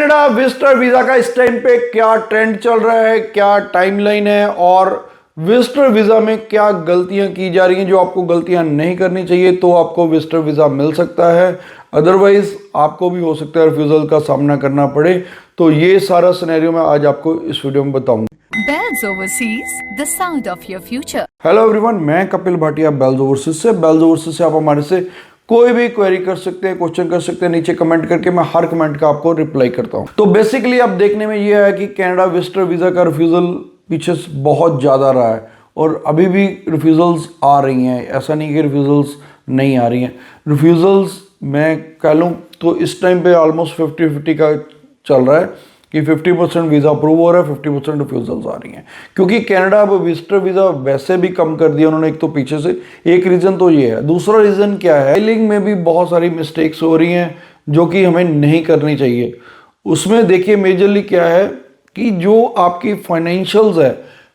Canada visitor visa का इस time पे क्या ट्रेंड चल रहा है, क्या टाइमलाइन है और विजिटर वीजा में क्या गलतियां की जा रही हैं जो आपको गलतियां नहीं करनी चाहिए तो आपको विजिटर वीजा मिल सकता है, अदरवाइज आपको भी हो सकता है रिफ्यूजल का सामना करना पड़े। तो ये सारा सिनेरियो मैं आज आपको इस वीडियो में बताऊंगा। Bells Overseas, the sound of your future. Hello everyone, मैं कपिल भाटिया बेल्स ओवरसीज से। बेल्स ओवरसीज से आप हमारे से कोई भी क्वेरी कर सकते हैं, क्वेश्चन कर सकते हैं, नीचे कमेंट करके मैं हर कमेंट का आपको रिप्लाई करता हूं। तो बेसिकली अब देखने में ये है कि कनाडा विजिटर वीजा का रिफ्यूजल पीछे बहुत ज़्यादा रहा है और अभी भी रिफ्यूजल्स आ रही हैं, ऐसा नहीं कि रिफ्यूजल्स नहीं आ रही हैं। रिफ्यूजल्स मैं कह लूँ तो इस टाइम पे ऑलमोस्ट 50-50 का चल रहा है कि 50% वीज़ा अप्रूव हो रहा है, 50% रिफ्यूजल्स आ रही हैं, क्योंकि कनाडा अब विजिटर वीज़ा वैसे भी कम कर दिया उन्होंने। एक तो पीछे से एक रीज़न तो ये है, दूसरा रीज़न क्या है, फाइलिंग में भी बहुत सारी मिस्टेक्स हो रही हैं जो कि हमें नहीं करनी चाहिए। उसमें देखिए मेजरली क्या है कि जो आपकी फाइनेंशियल्स है,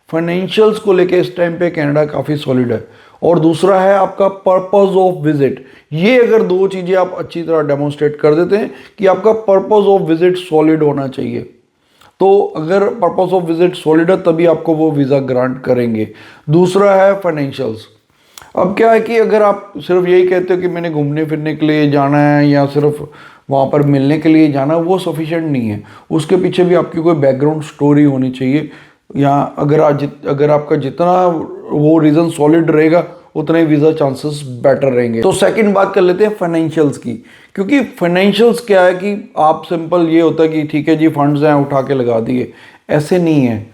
फाइनेंशियल्स को लेके इस टाइम पे कनाडा काफ़ी सॉलिड है, और दूसरा है आपका पर्पस ऑफ विजिट। ये अगर दो चीज़ें आप अच्छी तरह डेमोन्स्ट्रेट कर देते हैं कि आपका पर्पस ऑफ विजिट सॉलिड होना चाहिए, तो अगर पर्पस ऑफ विजिट सॉलिड है तभी आपको वो वीज़ा ग्रांट करेंगे। दूसरा है फाइनेंशियल्स। अब क्या है कि अगर आप सिर्फ यही कहते हो कि मैंने घूमने फिरने के लिए जाना है या सिर्फ वहाँ पर मिलने के लिए जाना है, वो सफिशिएंट नहीं है। उसके पीछे भी आपकी कोई बैकग्राउंड स्टोरी होनी चाहिए, या अगर आपका जितना वो रीज़न सॉलिड रहेगा उतने वीज़ा चांसेस बेटर रहेंगे। तो सेकंड बात कर लेते हैं फाइनेंशियल्स की, क्योंकि फाइनेंशियल्स क्या है कि आप सिंपल ये होता है कि ठीक है जी फंड्स हैं उठा के लगा दिए, ऐसे नहीं है।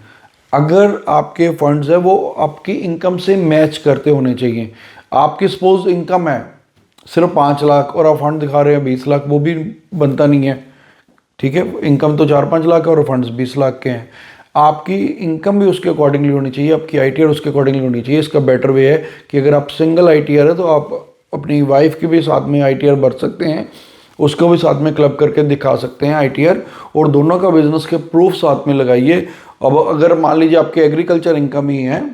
अगर आपके फंड्स हैं वो आपकी इनकम से मैच करते होने चाहिए। आपकी सपोज इनकम है सिर्फ 5 लाख और आप फंड दिखा रहे हैं 20 लाख, वो भी बनता नहीं है। ठीक है, इनकम तो 4-5 लाख है और फंड्स 20 लाख के हैं। आपकी इनकम भी उसके अकॉर्डिंगली होनी चाहिए, आपकी आईटीआर उसके अकॉर्डिंगली होनी चाहिए। इसका बेटर वे है कि अगर आप सिंगल आईटीआर है तो आप अपनी वाइफ की भी साथ में आईटीआर भर सकते हैं, उसको भी साथ में क्लब करके दिखा सकते हैं आईटीआर, और दोनों का बिजनेस के प्रूफ साथ में लगाइए। अब अगर मान लीजिए आपके एग्रीकल्चर इनकम ही है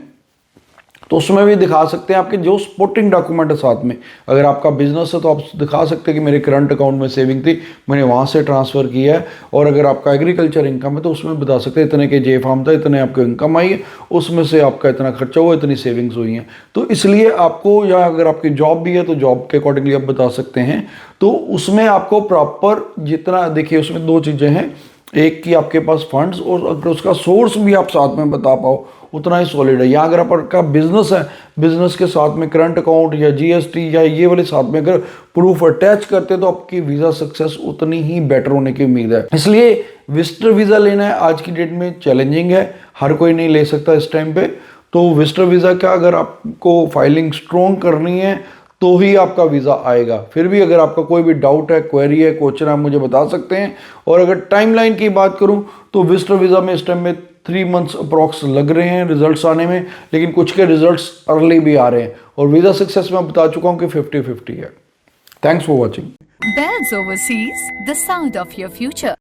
तो उसमें भी दिखा सकते हैं आपके जो सपोर्टिंग डॉक्यूमेंट है साथ में। अगर आपका बिजनेस है तो आप दिखा सकते हैं कि मेरे करंट अकाउंट में सेविंग थी, मैंने वहाँ से ट्रांसफ़र किया है। और अगर आपका एग्रीकल्चर इनकम है तो उसमें बता सकते हैं इतने के जे फार्म था, इतने आपको इनकम आई है, उसमें से आपका इतना खर्चा हुआ, इतनी सेविंग्स हुई हैं। तो इसलिए आपको, या अगर आपकी जॉब भी है तो जॉब के अकॉर्डिंगली आप बता सकते हैं। तो उसमें आपको प्रॉपर जितना, देखिए उसमें दो चीज़ें हैं, एक कि आपके पास फंड्स और अगर उसका सोर्स भी आप साथ में बता पाओ उतना ही सॉलिड है। या अगर आपका बिजनेस है, बिजनेस के साथ में करंट अकाउंट या जीएसटी या ये वाले साथ में अगर प्रूफ अटैच करते तो आपकी वीज़ा सक्सेस उतनी ही बेटर होने की उम्मीद है। इसलिए विजिटर वीज़ा लेना है आज की डेट में चैलेंजिंग है, हर कोई नहीं ले सकता इस टाइम पे। तो विजिटर वीज़ा का अगर आपको फाइलिंग स्ट्रॉन्ग करनी है तो ही आपका वीज़ा आएगा। फिर भी अगर आपका कोई भी डाउट है, क्वेरी है, क्वेश्चन आप मुझे बता सकते हैं। और अगर टाइमलाइन की बात करूं तो विजिटर वीज़ा में इस टाइम में 3 मंथ्स अप्रॉक्स लग रहे हैं रिजल्ट्स आने में, लेकिन कुछ के रिजल्ट्स अर्ली भी आ रहे हैं। और वीज़ा सक्सेस मैं बता चुका हूं कि 50-50 है। Thanks for watching. Bells Overseas, the sound of your future.